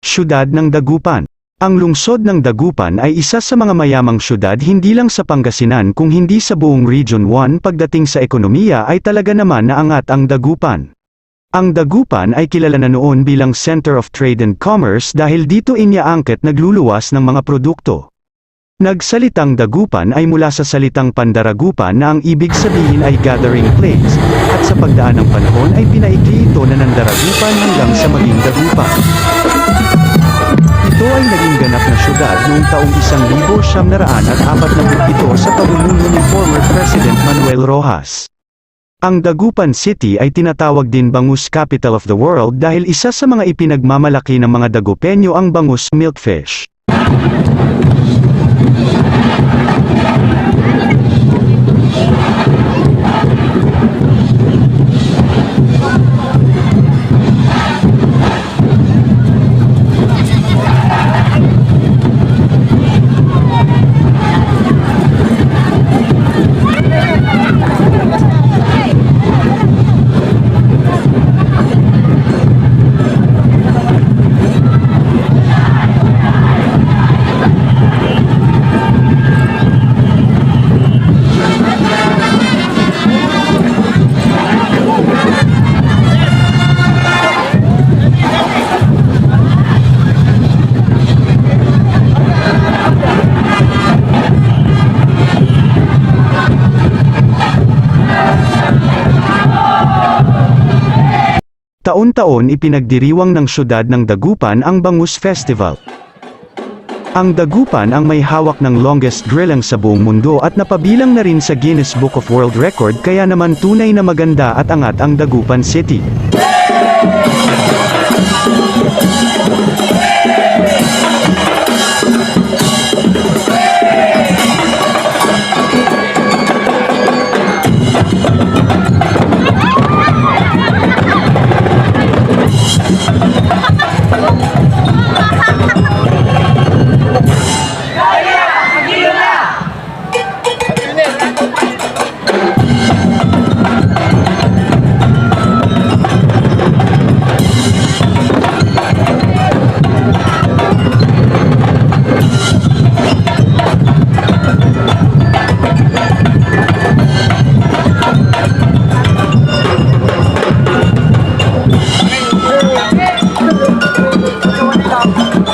Siyudad ng Dagupan. Ang lungsod ng Dagupan ay isa sa mga mayamang siyudad hindi lang sa Pangasinan kung hindi sa buong Region 1. Pagdating sa ekonomiya ay talaga naman naangat ang Dagupan. Ang Dagupan ay kilala na noon bilang Center of Trade and Commerce dahil dito inyaangket nagluluwas ng mga produkto. Nagsalitang Dagupan ay mula sa salitang Pandaragupan na ang ibig sabihin ay gathering place, at sa pagdaan ng panahon ay pinaikli ito na Nandaragupan hanggang sa maging Dagupan. Ito ay naging ganap na siyudad noong taong 1947 sa pamumuno ni former President Manuel Rojas. Ang Dagupan City ay tinatawag din Bangus Capital of the World dahil isa sa mga ipinagmamalaki ng mga Dagupenyo ang bangus milkfish. Taon-taon ipinagdiriwang ng siyudad ng Dagupan ang Bangus Festival. Ang Dagupan ang may hawak ng longest grillang sa buong mundo at napabilang na rin sa Guinness Book of World Record, kaya naman tunay na maganda at angat ang Dagupan City.